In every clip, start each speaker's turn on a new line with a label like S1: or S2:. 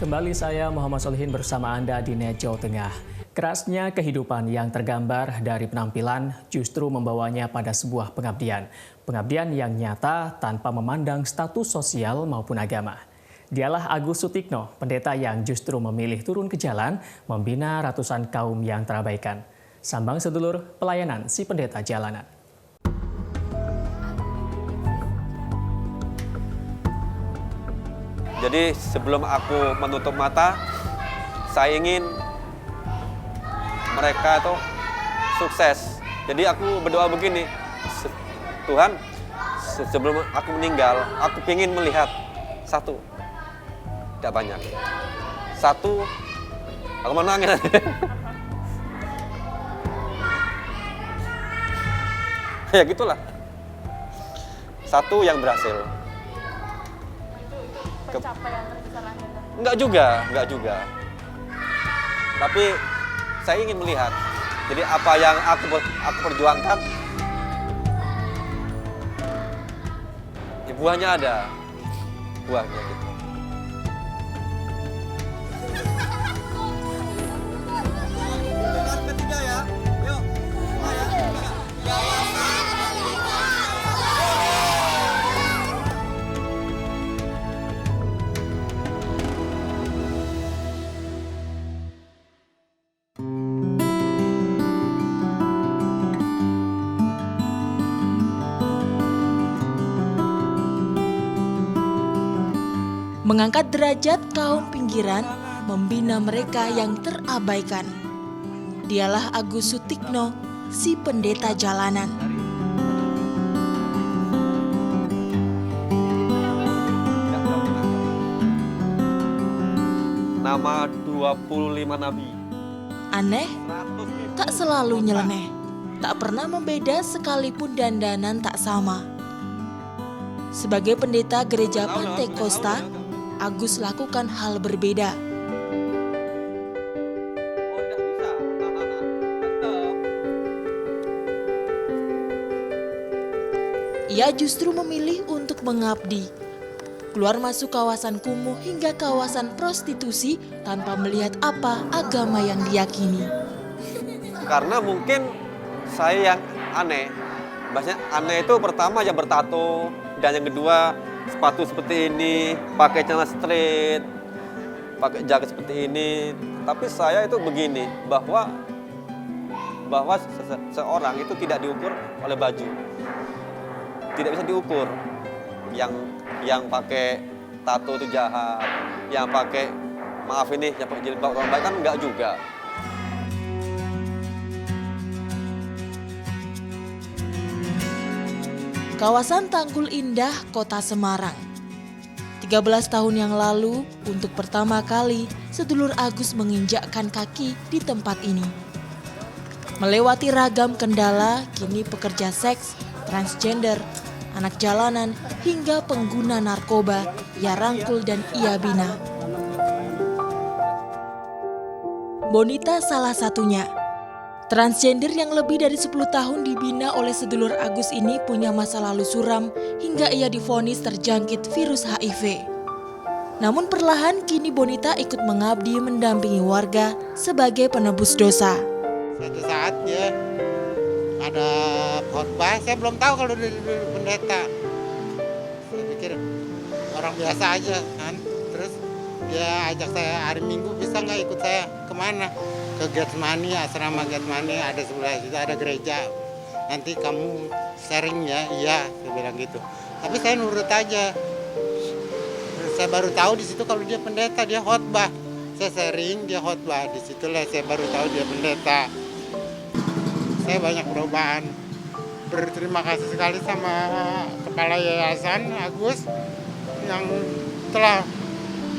S1: Kembali saya Muhammad Solihin bersama Anda di Net Jawa Tengah. Kerasnya kehidupan yang tergambar dari penampilan justru membawanya pada sebuah pengabdian. Pengabdian yang nyata tanpa memandang status sosial maupun agama. Dialah Agus Sutikno, pendeta yang justru memilih turun ke jalan membina ratusan kaum yang terabaikan. Sambang sedulur pelayanan si pendeta jalanan.
S2: Jadi sebelum aku menutup mata, saya ingin mereka itu sukses. Jadi aku berdoa begini, Tuhan, sebelum aku meninggal, aku ingin melihat satu, tidak banyak. Satu, aku menangis. Ya gitulah. Satu yang berhasil.
S3: Pencapaian terbesar Anda?
S2: Enggak juga. Tapi saya ingin melihat. Jadi apa yang aku perjuangkan, buahnya ada. Buahnya gitu. Ketiga ya. Yuk.
S4: Mengangkat derajat kaum pinggiran, membina mereka yang terabaikan. Dialah Agus Sutikno, si pendeta jalanan.
S2: Nama 25 nabi.
S4: Aneh, tak selalu nyeleneh. Tak pernah membeda sekalipun dandanan tak sama. Sebagai pendeta gereja Pantai Kosta, Agus lakukan hal berbeda. Ia justru memilih untuk mengabdi. Keluar masuk kawasan kumuh hingga kawasan prostitusi tanpa melihat apa agama yang diyakini.
S2: Karena mungkin saya yang aneh. Maksudnya aneh itu pertama yang bertato, dan yang kedua sepatu seperti ini, pakai celana straight, pakai jaket seperti ini. Tapi saya itu begini, bahwa seorang itu tidak diukur oleh baju. Tidak bisa diukur. Yang pakai tato itu jahat, yang pakai maaf ini, yang pakai jilbab orang baik kan enggak juga.
S4: Kawasan Tanggul Indah, Kota Semarang. 13 tahun yang lalu, untuk pertama kali, sedulur Agus menginjakkan kaki di tempat ini. Melewati ragam kendala, kini pekerja seks, transgender, anak jalanan, hingga pengguna narkoba, ia rangkul dan ia bina. Bonita salah satunya. Transgender yang lebih dari 10 tahun dibina oleh sedulur Agus ini punya masa lalu suram hingga ia divonis terjangkit virus HIV. Namun perlahan kini Bonita ikut mengabdi mendampingi warga sebagai penebus dosa.
S5: Suatu saat dia ada khotbah, saya belum tahu kalau dia pendeta. Saya pikir orang biasa aja kan. Terus dia ajak saya hari Minggu, bisa nggak ikut saya kemana? Ke Getsemani, asrama Getsemani, ada sebelah situ ada gereja. Nanti kamu sharing ya, iya, saya bilang gitu. Tapi saya nurut aja. Saya baru tahu di situ kalau dia pendeta, dia khotbah. Saya sharing, dia khotbah. Di situlah saya baru tahu dia pendeta. Saya banyak perubahan. Berterima kasih sekali sama Kepala Yayasan Agus yang telah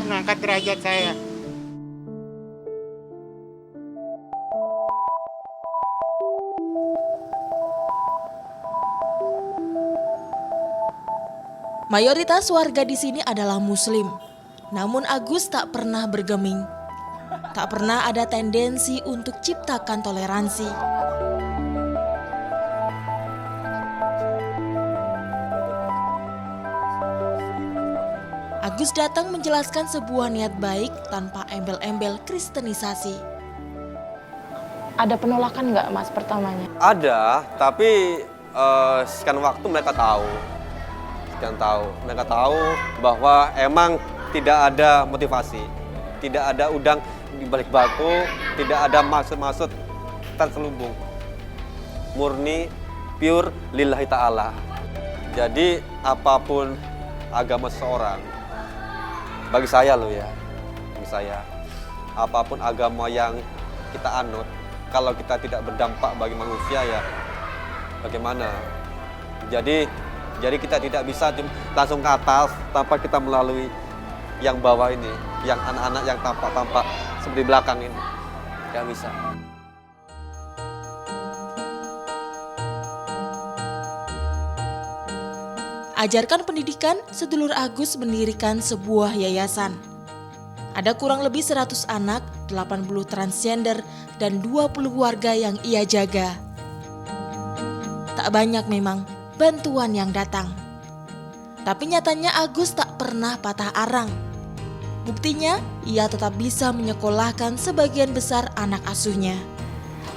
S5: mengangkat derajat saya.
S4: Mayoritas warga di sini adalah Muslim, namun Agus tak pernah bergeming. Tak pernah ada tendensi untuk ciptakan toleransi. Agus datang menjelaskan sebuah niat baik tanpa embel-embel kristenisasi.
S3: Ada penolakan nggak Mas pertamanya?
S2: Ada, tapi sekian waktu mereka tahu. Mereka tahu bahwa emang tidak ada motivasi, tidak ada udang di balik batu, tidak ada maksud-maksud terselubung. Murni, pure, lillahi ta'ala. Jadi apapun agama seseorang, bagi saya loh ya, bagi saya, apapun agama yang kita anut, kalau kita tidak berdampak bagi manusia ya bagaimana? Jadi kita tidak bisa langsung ke atas tanpa kita melalui yang bawah ini, yang anak-anak yang tampak-tampak seperti belakang ini. Tidak bisa.
S4: Ajarkan pendidikan, sedulur Agus mendirikan sebuah yayasan. Ada kurang lebih 100 anak, 80 transgender, dan 20 warga yang ia jaga. Tak banyak memang bantuan yang datang. Tapi nyatanya Agus tak pernah patah arang. Buktinya, ia tetap bisa menyekolahkan sebagian besar anak asuhnya.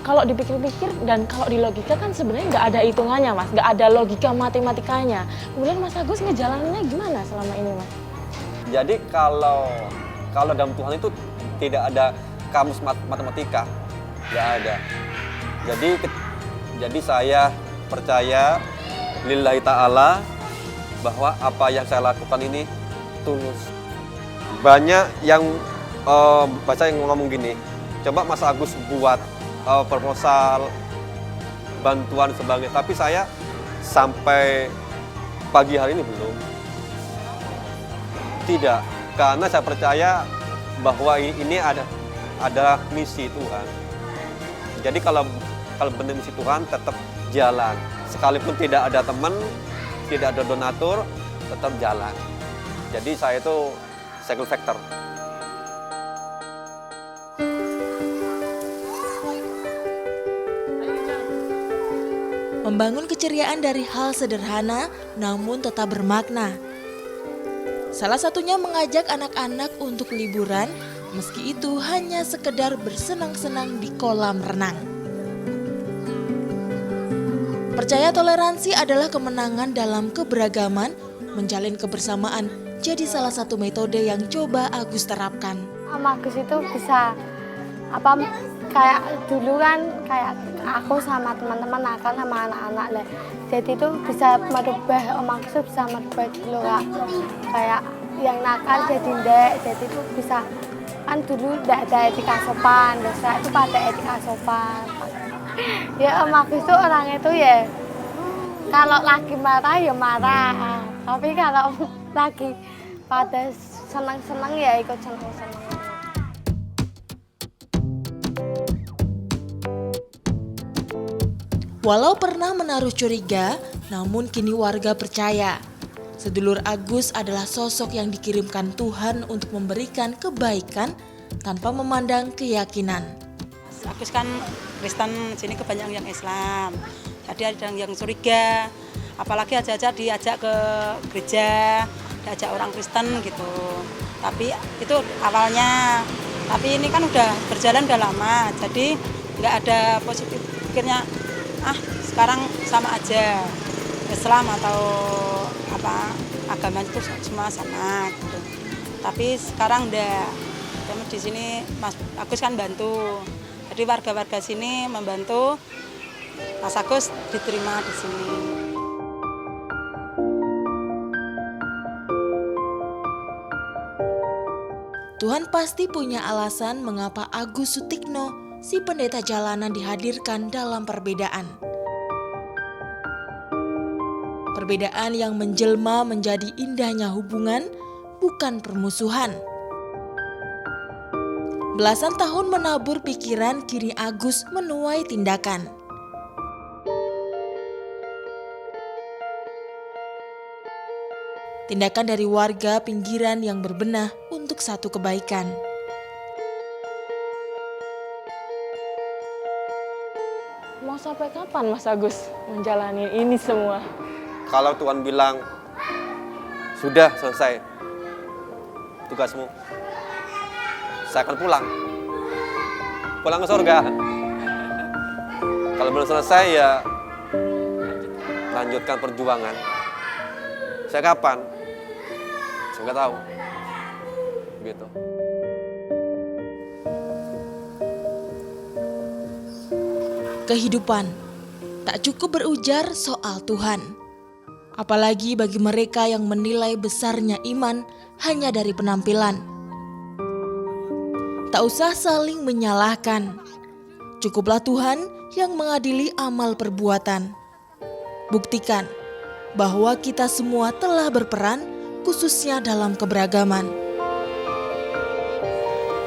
S3: Kalau dipikir-pikir dan kalau di logika kan sebenarnya nggak ada hitungannya Mas, nggak ada logika matematikanya. Kemudian Mas Agus ngejalaninnya gimana selama ini Mas?
S2: Jadi kalau dalam Tuhan itu tidak ada kamus matematika, nggak ada. Jadi saya percaya lillahi ta'ala bahwa apa yang saya lakukan ini tulus. Banyak yang baca yang ngomong gini, coba Mas Agus buat proposal bantuan sebagainya, tapi saya sampai pagi hari ini belum. Tidak, karena saya percaya bahwa ini ada misi Tuhan. Jadi kalau benar misi Tuhan tetap jalan, sekalipun tidak ada teman, tidak ada donatur, tetap jalan. Jadi saya itu single factor.
S4: Membangun keceriaan dari hal sederhana namun tetap bermakna. Salah satunya mengajak anak-anak untuk liburan, meski itu hanya sekedar bersenang-senang di kolam renang. Percaya toleransi adalah kemenangan dalam keberagaman, menjalin kebersamaan jadi salah satu metode yang coba Agus terapkan.
S6: Sama Agus itu bisa kayak dulu kan kayak aku sama teman-teman nakal sama anak-anak lah. Jadi itu bisa merubah, Om Agus itu bisa merubah dulu Kak. Kayak yang nakal jadi ndek, jadi itu bisa kan dulu tidak ada etika sopan, biasa itu pada etika sopan. Ya Om Agus itu orang itu ya kalau lagi marah ya marah, tapi kalau lagi pada senang-senang ya ikut senang-senang.
S4: Walau pernah menaruh curiga, namun kini warga percaya sedulur Agus adalah sosok yang dikirimkan Tuhan untuk memberikan kebaikan tanpa memandang keyakinan.
S7: Agus kan Kristen, sini kebanyakan yang Islam. Jadi ada yang curiga, apalagi aja diajak ke gereja, diajak orang Kristen gitu. Tapi itu awalnya, tapi ini kan udah berjalan udah lama, jadi nggak ada positif pikirnya, sekarang sama aja Islam atau agama itu semua sama gitu. Tapi sekarang udah di sini Mas Agus kan bantu. Jadi warga-warga sini membantu Mas Agus diterima di sini.
S4: Tuhan pasti punya alasan mengapa Agus Sutikno, si pendeta jalanan, dihadirkan dalam perbedaan. Perbedaan yang menjelma menjadi indahnya hubungan, bukan permusuhan. Belasan tahun menabur pikiran, kini Agus menuai tindakan. Tindakan dari warga pinggiran yang berbenah untuk satu kebaikan.
S3: Mau sampai kapan Mas Agus menjalani ini semua?
S2: Kalau Tuhan bilang sudah selesai, tugasmu. Saya akan pulang ke surga. Kalau belum selesai ya lanjutkan perjuangan. Saya kapan? Saya nggak tahu. Gitu.
S4: Kehidupan tak cukup berujar soal Tuhan. Apalagi bagi mereka yang menilai besarnya iman hanya dari penampilan. Tak usah saling menyalahkan. Cukuplah Tuhan yang mengadili amal perbuatan. Buktikan bahwa kita semua telah berperan, khususnya dalam keberagaman.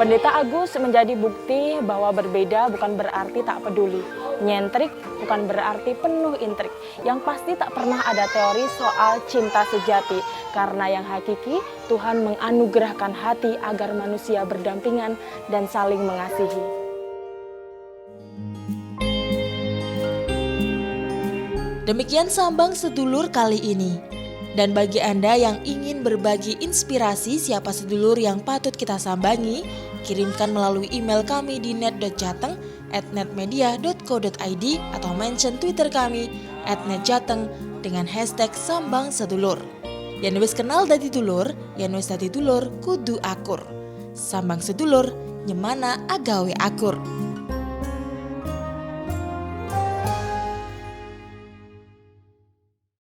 S3: Pendeta Agus menjadi bukti bahwa berbeda bukan berarti tak peduli. Nyentrik bukan berarti penuh intrik. Yang pasti tak pernah ada teori soal cinta sejati. Karena yang hakiki, Tuhan menganugerahkan hati agar manusia berdampingan dan saling mengasihi.
S4: Demikian Sambang Sedulur kali ini. Dan bagi Anda yang ingin berbagi inspirasi siapa sedulur yang patut kita sambangi, kirimkan melalui email kami di net.jateng@netmedia.co.id atau mention Twitter kami @netjateng dengan hashtag Sambang Sedulur. Yen wis kenal dadi dulur, yen wis dadi dulur kudu akur. Sambang Sedulur, nyemana agawe akur.